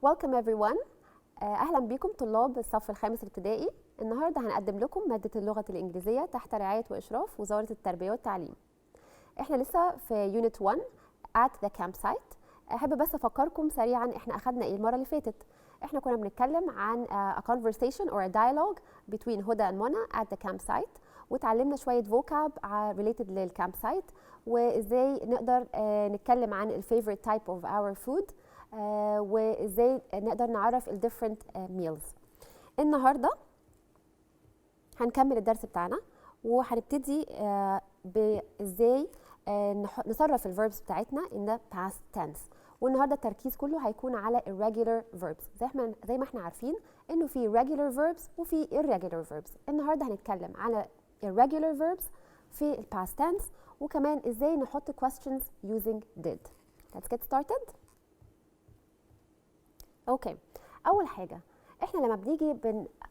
Welcome everyone. أهلا بكم طلاب الصف الخامس الابتدائي. النهارده هنقدم لكم مادة اللغة الإنجليزية تحت رعاية وإشراف وزارة التربية والتعليم. احنا لسه في Unit 1 at the campsite. أحب بس أفكركم سريعا احنا أخدنا إيه المرة اللي فاتت. احنا كنا بنتكلم عن a conversation or a dialogue between هدى and منى at the campsite، وتعلمنا شوية vocab related للcampsite، وإزاي نقدر نتكلم عن ال favorite type of our food، وإزاي نقدر نعرف ال different meals. النهارده هنكمل الدرس بتاعنا، وهنبتدي بإزاي نصرف الverbs بتاعتنا in the past tense. والنهارده التركيز كله هيكون على irregular verbs. زي ما احنا عارفين انه في regular verbs وفي irregular verbs. النهارده هنتكلم على irregular verbs في ال past tense، وكمان ازاي نحط questions using did. Let's get started. اوكي، اول حاجه احنا لما بنيجي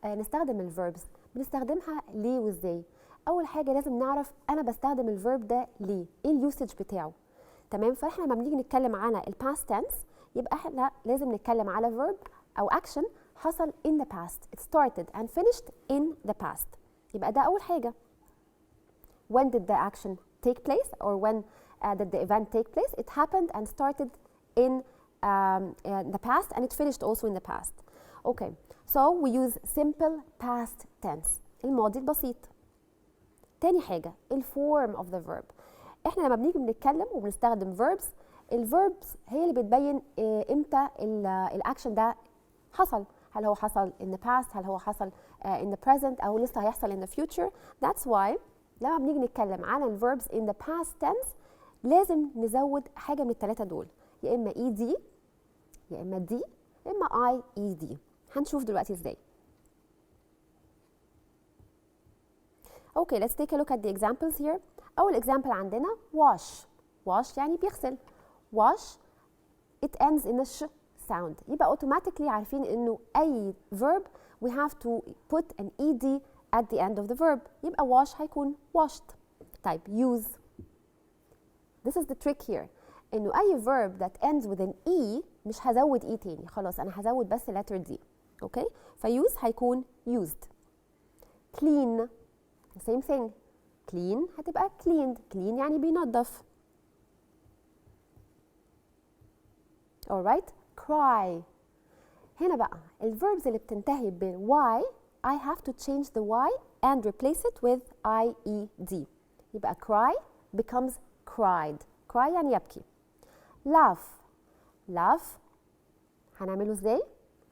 نستخدم الفيربس بنستخدمها ليه وازاي. اول حاجه لازم نعرف انا بستخدم الفيرب ده ليه، ايه اليوسج بتاعه. تمام، فاحنا لما بنيجي نتكلم على الباست تنس يبقى احنا لازم نتكلم على فيرب او اكشن حصل in the past. It started and finished in the past. يبقى ده اول حاجه. When did the action take place, or when did the event take place? It happened and started in the past and it finished also in the past. Okay, so we use simple past tense، الماضي البسيط. تاني حاجة ال form of the verb. احنا لما بنيجي بنتكلم وبنستخدم verbs، الverbs هي اللي بتبين امتى الاكشن ده حصل. هل هو حصل in the past، هل هو حصل in the present، او لسه هيحصل in the future. That's why لما بنيجي نتكلم على ال verbs in the past tense لازم نزود حاجة من الثلاثة دول، يا اما ed يا اما دي يا اما IED. هنشوف دلوقتي ازاي. Okay, let's take a look at the examples here. أول example عندنا wash. wash يعني بيغسل. wash it ends in a sh sound. يبقى automatically عارفين إنه أي verb we have to put an ED at the end of the verb. يبقى wash هيكون washed. طيب use. This is the trick here. إنه أي verb that ends with an E مش هزود E تاني، خلاص أنا هزود بس letter D. Okay? فuse هيكون used. clean the same thing. clean هتبقى cleaned. clean يعني بينظف. alright. cry. هنا بقى الverbs اللي بتنتهي ب Y I have to change the Y and replace it with IED. يبقى cry becomes cried. cry يعني يبكي. laugh. laugh هنعمله ازاي؟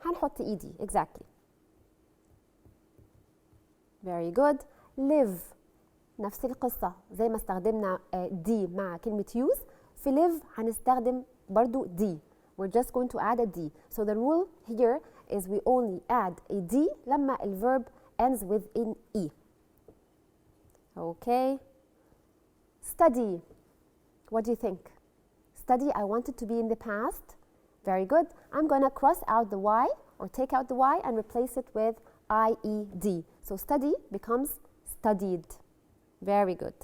هنحط ED. exactly. very good. live نفس القصة، زي ما استخدمنا دي مع كلمة use، في live هنستخدم برضو D. we're just going to add a D. so the rule here is we only add a D لما ال verb ends with an E. okay. study. what do you think? study, I want it to be in the past. very good. I'm gonna cross out the Y or take out the Y and replace it with IED. so study becomes studied. very good.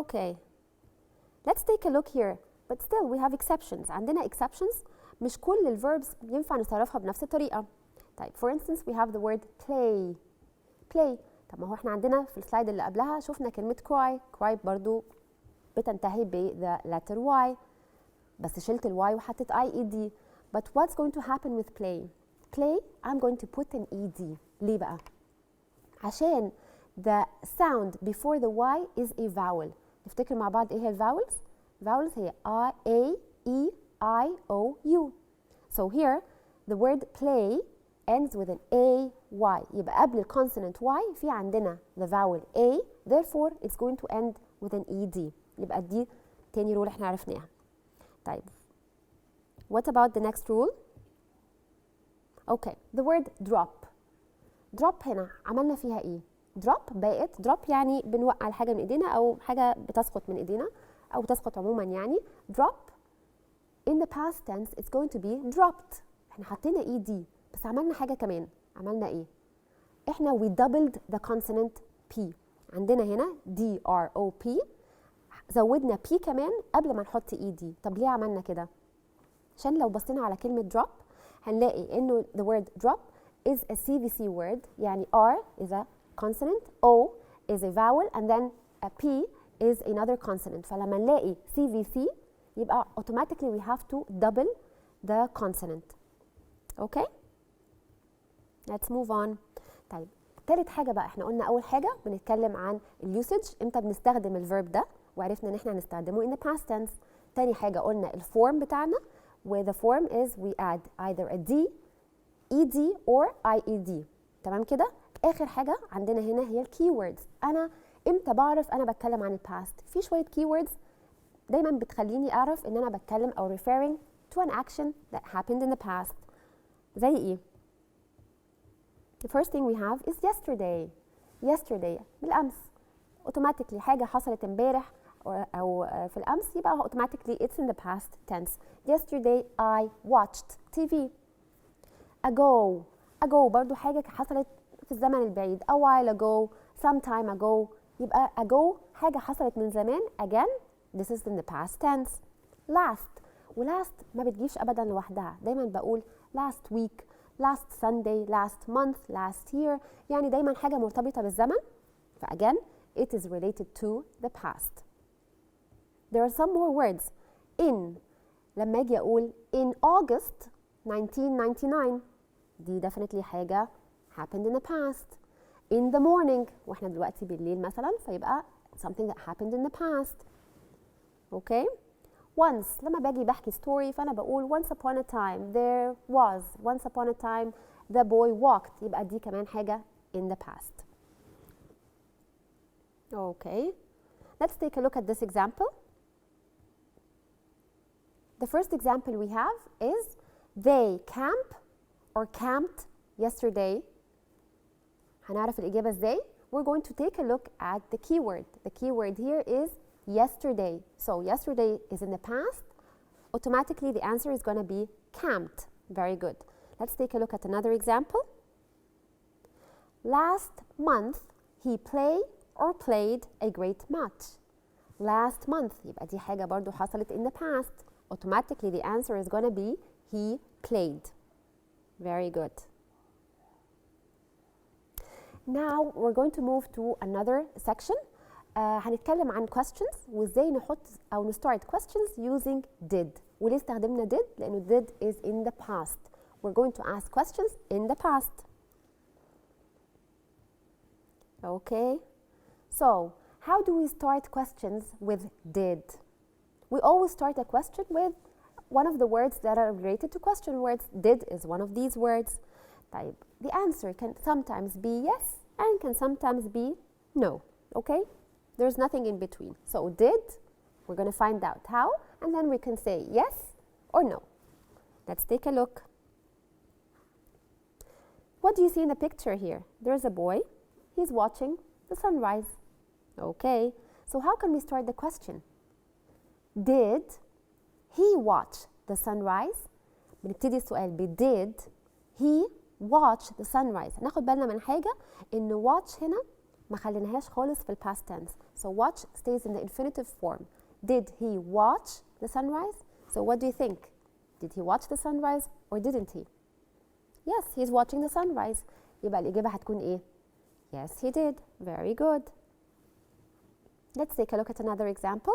okay, let's take a look here, but still we have exceptions. عندنا exceptions. مش كل ال verbs ينفع نصرفها بنفس الطريقة. طيب for instance we have the word play. play. طب ما هو احنا عندنا في السلايد اللي قبلها شفنا كلمة cry. cry برضو بتنتهي ب the letter Y، بس شلت ال Y وحطيت IED. but what's going to happen with play? play I'm going to put an ED. ليه بقى؟ عشان the sound before the Y is a vowel. نفتكر مع بعض ايه هي الفاولز؟ vowels هي A, E, I, O, U. so here the word play ends with an A, Y. يبقى قبل الكونسونانت Y في عندنا the vowel A, therefore it's going to end with an ED. يبقى دي تاني رول احنا عرفناها. طيب what about the next rule? okay, the word drop. drop هنا عملنا فيها ايه؟ drop بقت drop يعني بنوقع الحاجة من ايدينا او حاجة بتسقط من ايدينا او بتسقط عموما يعني. drop in the past tense it's going to be dropped. احنا حطينا ED بس عملنا حاجة كمان. عملنا ايه؟ احنا we doubled the consonant P. عندنا هنا DROP، زودنا P كمان قبل ما نحط ED. طب ليه عملنا كده؟ عشان لو بصينا على كلمة drop هنلاقي إنه the word drop is a CVC word، يعني R is a consonant, O is a vowel, and then a P is another consonant. فلما نلاقي CVC يبقى automatically we have to double the consonant. Okay? Let's move on. طيب تالت حاجة بقى، احنا قلنا أول حاجة بنتكلم عن اليوسج، امتى بنستخدم الفيرب ده، وعرفنا ان احنا هنستخدمه in the past tense. تاني حاجة قلنا الفورم بتاعنا، where the form is we add either a D, ED or IED. تمام كده؟ آخر حاجة عندنا هنا هي الكيوردز. أنا امتى بعرف أنا بتكلم عن الباست؟ في شوية كيوردز دايما بتخليني أعرف إن أنا بتكلم أو referring to an action that happened in the past. زي إيه؟ The first thing we have is yesterday. Yesterday بالأمس. automatically حاجة حصلت امبارح أو في الأمس يبقى automatically it's in the past tense. Yesterday I watched TV. Ago. Ago برضو حاجة حصلت في الزمن البعيد. A while ago, some time ago. يبقى ago حاجة حصلت من زمان. Again, this is in the past tense. Last. ولast ما بتجيش أبدا لوحدها. دايما بقول last week, last Sunday, last month, last year. يعني دايما حاجة مرتبطة بالزمن. فagain, it is related to the past. There are some more words. In. لما أجي أقول in August 1999 دي definitely حاجة happened in the past. In the morning واحنا دلوقتي بالليل مثلا فيبقى something that happened in the past. Okay? Once لما باجي بحكي story فأنا بقول once upon a time there was, once upon a time the boy walked. يبقى دي كمان حاجة in the past. Okay. Let's take a look at this example. The first example we have is they camp or camped yesterday. هنعرف الإجابة إزاي؟ We're going to take a look at the keyword. The keyword here is yesterday. So yesterday is in the past. Automatically the answer is going to be camped. Very good. Let's take a look at another example. Last month he played a great match. Last month يبقى دي حاجة برضو حصلت in the past. Automatically the answer is going to be he played. Very good. Now we're going to move to another section. هنتكلم عن questions وازاي نحط أو نستعرض questions using did. وليه استخدمنا did؟ لأنه did is in the past. We're going to ask questions in the past. Okay. So how do we start questions with did? We always start a question with one of the words that are related to question words. Did is one of these words. طيب, the answer can sometimes be yes and can sometimes be no. Okay? There's nothing in between. So did, we're going to find out how, and then we can say yes or no. Let's take a look. What do you see in the picture here? There's a boy. He's watching the sunrise. Okay. So how can we start the question? Did he watch the sunrise? بنبتدي السؤال ب did he watch the sunrise. ناخد بالنا من حاجة إن watch هنا ما خليناهاش خالص في past tense. So watch stays in the infinitive form. Did he watch the sunrise? So what do you think? Did he watch the sunrise or didn't he? Yes, he's watching the sunrise. يبقى الإجابة هتكون إيه؟ Yes, he did. Very good. Let's take a look at another example.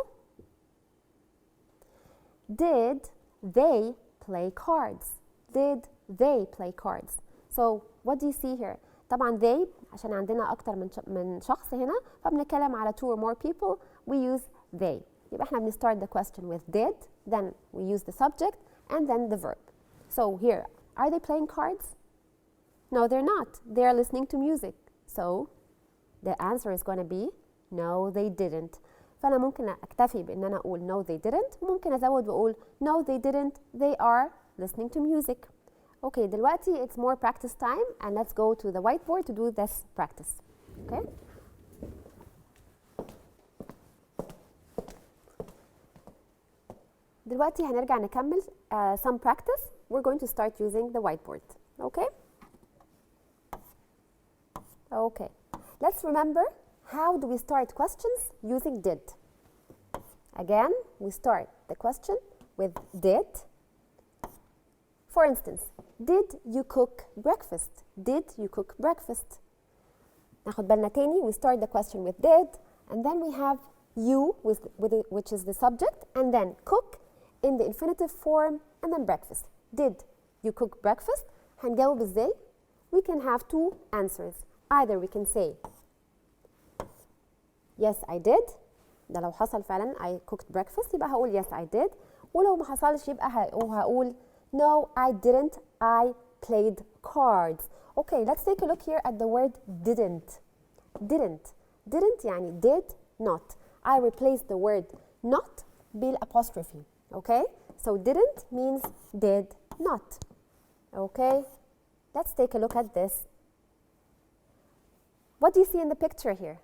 Did they play cards? Did they play cards? So what do you see here? طبعا they عشان عندنا أكتر من شخص هنا فبنتكلم على two or more people we use they. يبقى احنا بنstart the question with did, then we use the subject and then the verb. So here, are they playing cards? No, they're not. They are listening to music. So the answer is going to be no, they didn't. فأنا ممكن أكتفي بإن أنا أقول no they didn't وممكن أزود وأقول no they didn't, they are listening to music. Okay, دلوقتي it's more practice time and let's go to the whiteboard to do this practice. Okay? دلوقتي هنرجع نكمل some practice. We're going to start using the whiteboard. Okay? Okay. Let's remember how do we start questions using did. Again, we start the question with did For instance, did you cook breakfast? Did you cook breakfast? ناخد بالنا تاني, we start the question with did, and then we have you, which is the subject, and then cook in the infinitive form, and then breakfast. Did you cook breakfast? هنجاوب ازاي? We can have two answers. Either we can say yes I did, ده لو حصل فعلا I cooked breakfast يبقى هقول yes I did, ولو ما حصلش يبقى هقول no I didn't, I played cards. Okay, let's take a look here at the word didn't. Didn't يعني did not. I replaced the word not بالapostrophe. Okay, so didn't means did not. Okay, let's take a look at this. What do you see in the picture here?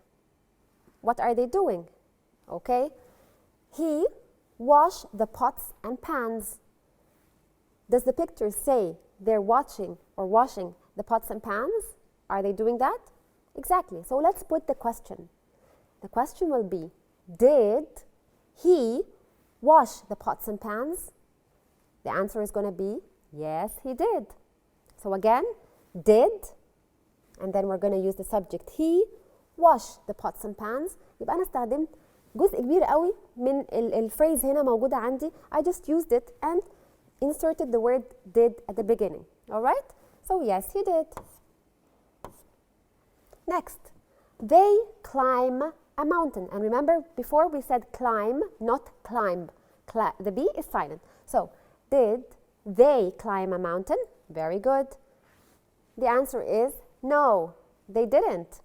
What are they doing? Okay, he washed the pots and pans. Does the picture say they're watching or washing the pots and pans? Are they doing that? Exactly. So let's put the question. The question will be, did he wash the pots and pans? The answer is going to be, yes, he did. So again, did, and then we're going to use the subject he, wash the pots and pans. يبقى أنا استخدمت جزء كبير قوي من الphrase هنا موجودة عندي. I just used it and inserted the word did at the beginning. All right? So yes, he did. Next, they climb a mountain. And remember, before we said climb, not climb. The B is silent. So, did they climb a mountain? Very good. The answer is no, they didn't,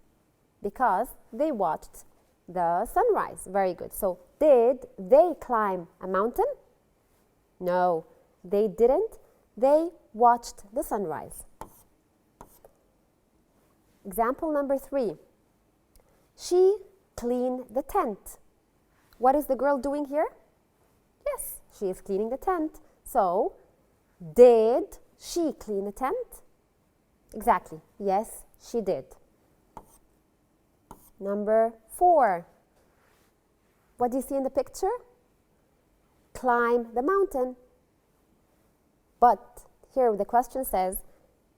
because they watched the sunrise. Very good. So, did they climb a mountain? No, they didn't. They watched the sunrise. Example number 3. She cleaned the tent. What is the girl doing here? Yes, she is cleaning the tent. So, did she clean the tent? Exactly. Yes, she did. Number 4. What do you see in the picture? Climb the mountain. But here the question says,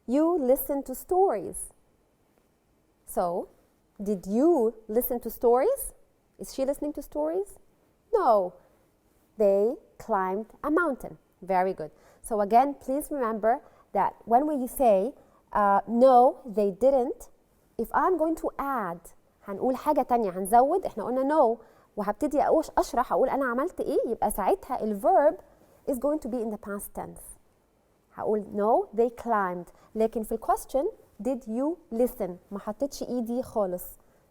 you listen to stories. So, did you listen to stories? Is she listening to stories? No. They climbed a mountain. Very good. So again, please remember that when we say no, they didn't, if I'm going to add, هنقول حاجة تانية, هنزود, احنا قلنا no, وهبتدي أشرح أقول أنا عملت إيه, يبقى ساعتها الverb is going to be in the past tense. هقول no, they climbed. لكن في question, did you listen? ما حطيتش إيدي خالص.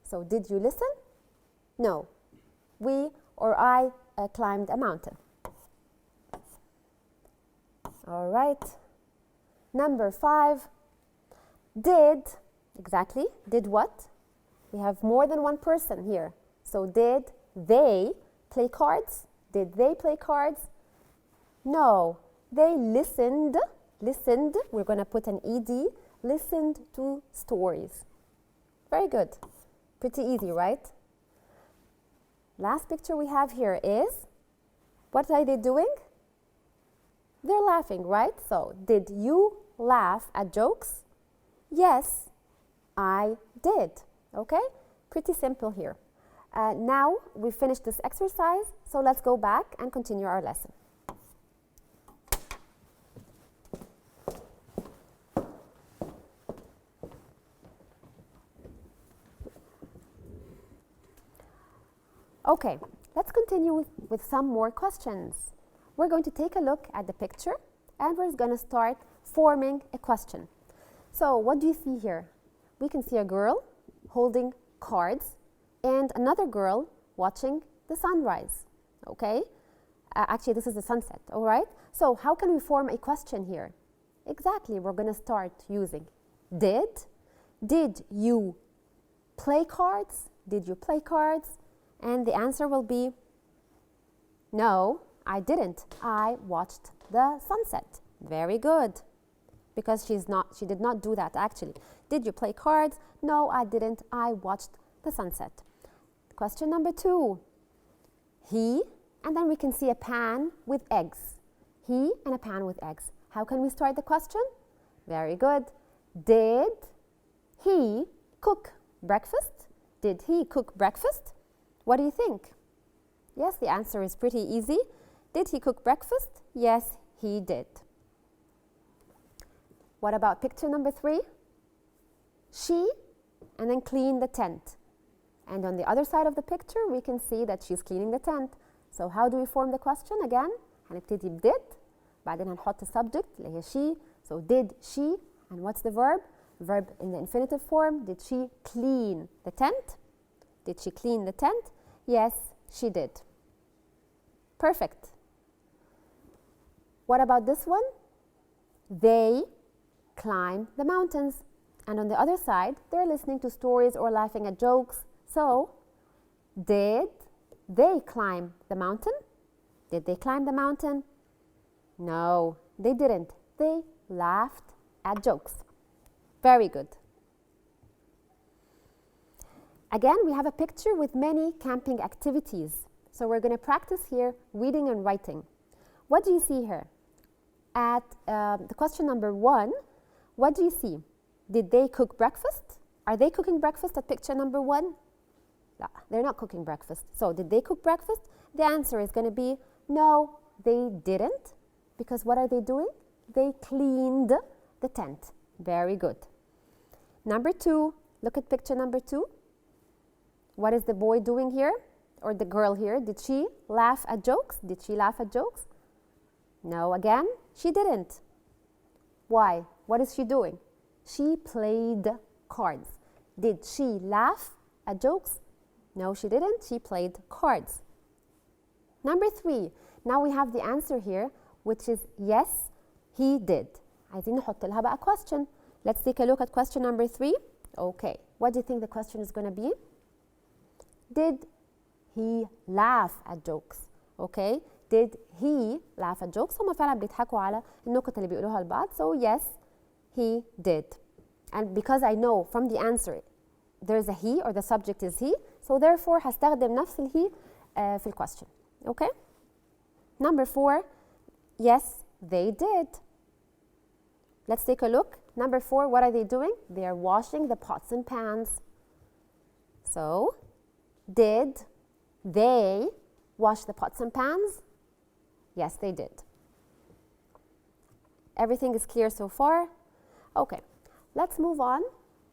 So did you listen? No. We or I climbed a mountain. All right. Number 5. Did, exactly, did what? We have more than one person here. So did they play cards? Did they play cards? No. They listened, we're going to put an ED, listened to stories. Very good. Pretty easy, right? Last picture we have here is, what are they doing? They're laughing, right? So, did you laugh at jokes? Yes, I did. Okay? Pretty simple here. Now, we finished this exercise, so let's go back and continue our lesson. Okay, let's continue with some more questions. We're going to take a look at the picture and we're going to start forming a question. So, what do you see here? We can see a girl holding cards and another girl watching the sunrise. Okay? Actually, this is the sunset, all right? So, how can we form a question here? Exactly, we're going to start using did. Did you play cards? Did you play cards? And the answer will be, no, I didn't. I watched the sunset. Very good. Because she did not do that actually. Did you play cards? No, I didn't. I watched the sunset. Question number 2. He, and then we can see a pan with eggs. He and a pan with eggs. How can we start the question? Very good. Did he cook breakfast? Did he cook breakfast? What do you think? Yes, the answer is pretty easy. Did he cook breakfast? Yes, he did. What about picture number 3? She, and then clean the tent. And on the other side of the picture, we can see that she's cleaning the tent. So how do we form the question again? هنبتدي بدid, بعدين هنحط subject اللي هي she. So did she, and what's the verb? Verb in the infinitive form. Did she clean the tent? Did she clean the tent? Yes, she did. Perfect. What about this one? They climb the mountains. And on the other side, they're listening to stories or laughing at jokes. So, did they climb the mountain? Did they climb the mountain? No, they didn't. They laughed at jokes. Very good. Again, we have a picture with many camping activities. So we're going to practice here reading and writing. What do you see here? At the question number 1, what do you see? Did they cook breakfast? Are they cooking breakfast at picture number 1? No, they're not cooking breakfast. So did they cook breakfast? The answer is going to be no, they didn't. Because what are they doing? They cleaned the tent. Very good. Number 2, look at picture number 2. What is the boy doing here? Or the girl here? Did she laugh at jokes? Did she laugh at jokes? No, again, she didn't. Why? What is she doing? She played cards. Did she laugh at jokes? No, she didn't. She played cards. Number 3, now we have the answer here, which is yes, he did. عايزين نحط لها بقى question. Let's take a look at question number 3. Okay, what do you think the question is going to be? Did he laugh at jokes? Okay, did he laugh at jokes? هما فعلا بيضحكوا على النكت اللي بيقولوها لبعض. So yes, he did. And because I know from the answer there's a he or the subject is he, so therefore هستخدم نفس الهي في question. Okay? Number 4, yes, they did. Let's take a look. Number 4, what are they doing? They are washing the pots and pans. So, did they wash the pots and pans? Yes, they did. Everything is clear so far? Okay, let's move on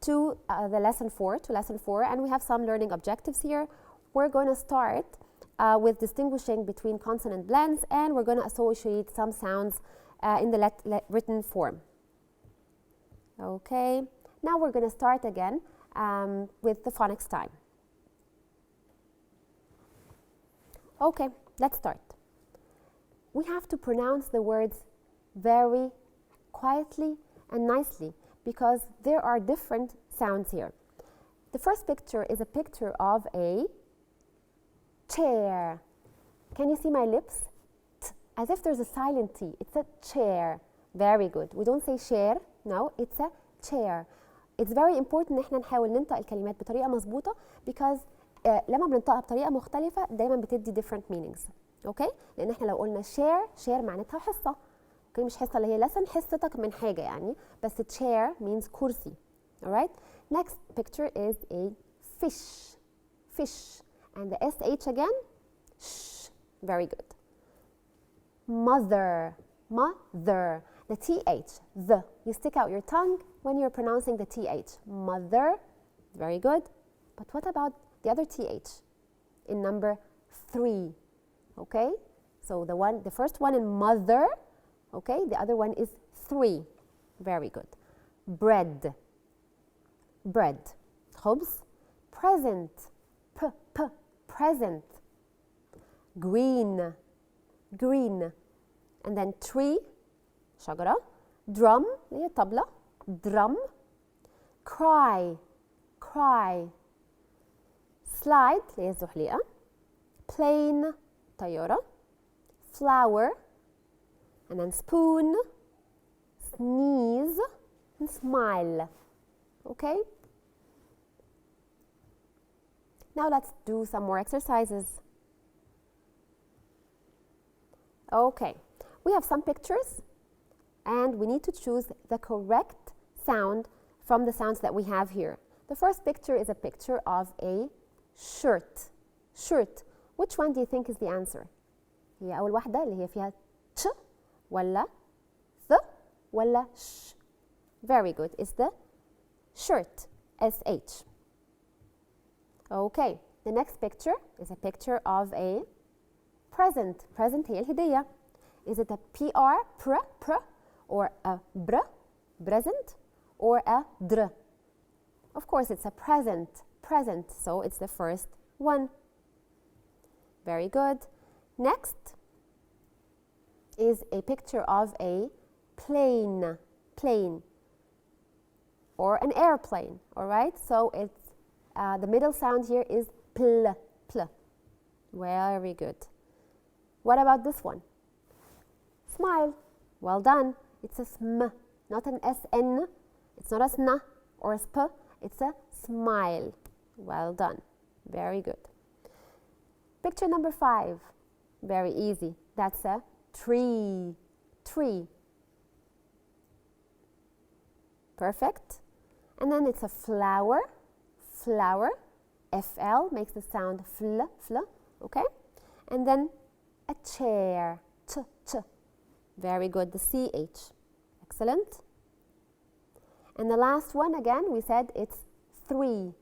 to lesson 4, and we have some learning objectives here. We're going to start with distinguishing between consonant blends, and we're going to associate some sounds in the written form. Okay, now we're going to start again with the phonics time. Okay, let's start. We have to pronounce the words very quietly and nicely because there are different sounds here. The first picture is a picture of a chair. Can you see my lips? T, as if there's a silent T. It's a chair. Very good. We don't say share. No, it's a chair. It's very important ان احنا نحاول ننطق الكلمات بطريقة مظبوطة because لما بننطقها بطريقة مختلفة دايما بتدي different meanings. اوكي؟ لان احنا لو قلنا share معناتها حصة. اوكي مش حصة اللي هي lesson حصتك من حاجة يعني بس chair means كرسي. Alright? Next picture is a fish. Fish. And the SH again, sh. Very good. Mother. Mother. The TH, the. You stick out your tongue when you're pronouncing the TH. Mother. Very good. But what about the other TH in number 3? Okay? So the first one in mother, okay? The other one is 3. Very good. Bread. Bread. خبز. Present. Present. Green. Green. And then tree. شجرة. Drum. اللي هي طبلة. Drum. Cry. Cry. Slide. اللي هي الزحليقة. Plane. طيارة. Flower. And then spoon. Sneeze. And smile. Okay? Now let's do some more exercises. Okay, we have some pictures and we need to choose the correct sound from the sounds that we have here. The first picture is a picture of a shirt. Shirt. Which one do you think is the answer? هي أول واحدة اللي هي فيها ت ولا ث ولا ش. Very good. It's the shirt. S-H. Okay. The next picture is a picture of a present. Present هي الهدية. Is it a PR, pr, or a br, present, or a dr? Of course, it's a present, so it's the first one. Very good. Next is a picture of a plane, or an airplane, all right? So it's the middle sound here is pl. Very good. What about this one? Smile. Well done. It's a sm, not an SN. It's not a sn or a sp. It's a smile. Well done. Very good. Picture number 5. Very easy. That's a tree. Tree. Perfect. And then it's a flower. Flower. FL makes the sound fl. Okay? And then a chair. Ch. Very good. The CH. Excellent. And the last one, again, we said it's 3.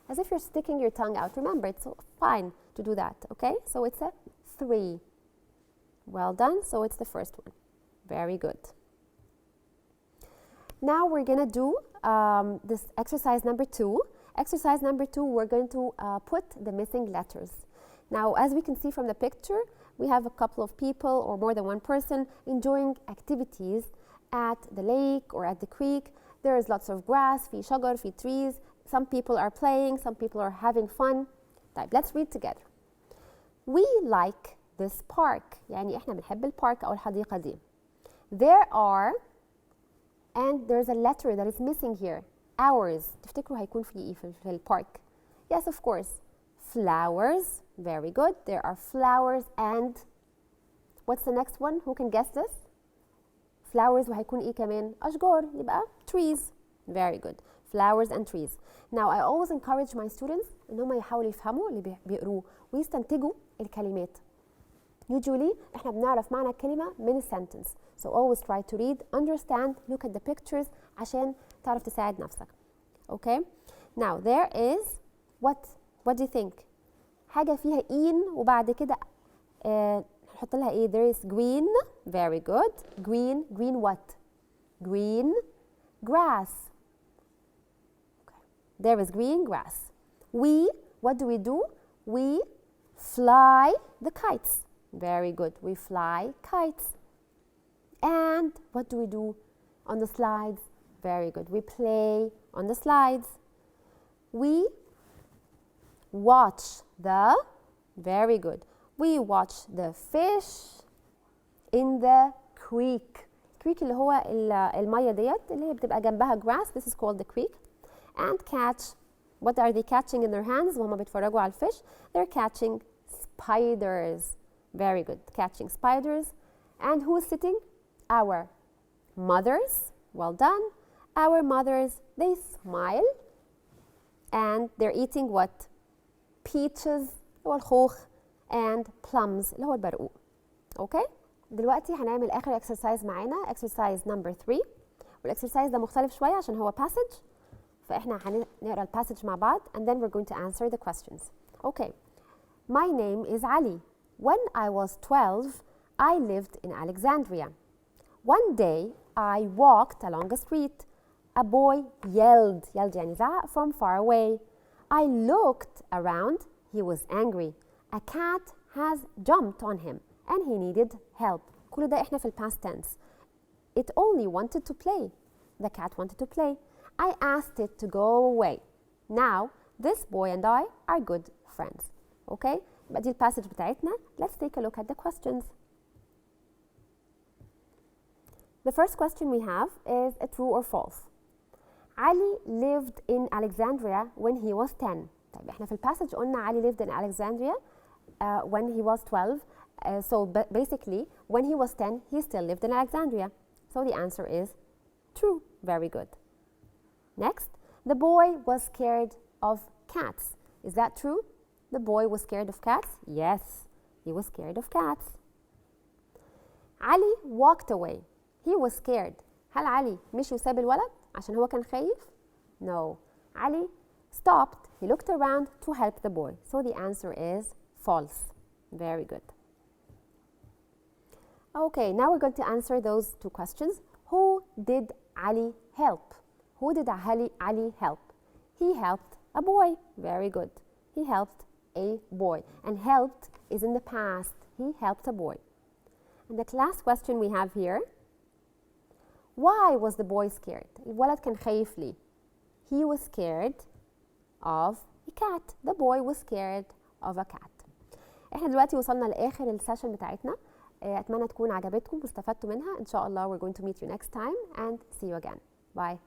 As if you're sticking your tongue out. Remember, it's fine to do that, okay? So it's a 3. Well done. So it's the first one. Very good. Now we're going to do this exercise number 2. Exercise number 2, we're going to put the missing letters. Now, as we can see from the picture, we have a couple of people or more than one person enjoying activities at the lake or at the creek. There is lots of grass, في شجر, في trees. Some people are playing, some people are having fun. طيب, let's read together. We like this park. يعني احنا بنحب البارك أو الحديقة دي. There are, and there's a letter that is missing here. Hours. تفتكروا هيكون في إيه في البارك؟ Yes, of course. Flowers. Very good. There are flowers and what's the next one? Who can guess this? Flowers وهيكون إيه كمان؟ أشجار. يبقى trees. Very good. Flowers and trees. Now I always encourage my students إن هم يحاولوا يفهموا اللي بيقروه ويستنتجوا الكلمات. Usually احنا بنعرف معنى الكلمة من السنتنس. So always try to read, understand, look at the pictures عشان تعرف تساعد نفسك. Okay? Now there is what do you think? حاجة فيها in وبعد كده نحط لها ايه؟ There is green. Very good. Green what? Green grass. Okay. There is green grass. What do? We fly the kites. Very good. We fly kites. And what do we do on the slides? Very good. We play on the slides. We watch the, very good. We watch the fish in the creek. creek اللي هو المية ديت اللي هي بتبقى جنبها grass. This is called the creek. And catch. What are they catching in their hands وهم بيتفرجوا على الفيش? They're catching spiders. Very good. Catching spiders. And who is sitting? Our mothers. Well done. Our mothers, they smile. And they're eating what? Peaches اللي هو الخوخ and plums اللي هو البرقوق. Okay? دلوقتي هنعمل آخر exercise معانا exercise number 3. والexercise ده مختلف شوية عشان هو passage. فإحنا هنقرأ الباسج مع بعض and then we're going to answer the questions. Okay. My name is Ali. When I was 12, I lived in Alexandria. One day, I walked along a street. A boy yelled يعني زعق from far away. I looked around. He was angry. A cat has jumped on him and he needed help. كل ده إحنا في ال past tense. It only wanted to play. The cat wanted to play. I asked it to go away. Now, this boy and I are good friends. Okay? يبقى دي الباسج بتاعتنا. Let's take a look at the questions. The first question we have is a true or false. Ali lived in Alexandria when he was 10. طيب احنا في الباسج قلنا Ali lived in Alexandria when he was 12. So basically, when he was 10, he still lived in Alexandria. So the answer is true. Very good. Next, the boy was scared of cats. Is that true? The boy was scared of cats? Yes, he was scared of cats. Ali walked away. He was scared. هل علي مشي وساب الولد عشان هو كان خايف؟ No. Ali stopped. He looked around to help the boy. So the answer is false. Very good. Okay, now we're going to answer those two questions. Who did Ali help? Who did Ali help? He helped a boy. Very good. He helped a boy. And helped is in the past. He helped a boy. And the last question we have here. Why was the boy scared? الولد كان خايف ليه؟ He was scared of a cat. The boy was scared of a cat. احنا دلوقتي وصلنا لاخر السيشن بتاعتنا. اتمنى تكون عجبتكم واستفدتوا منها. ان شاء الله we're going to meet you next time and see you again. Bye.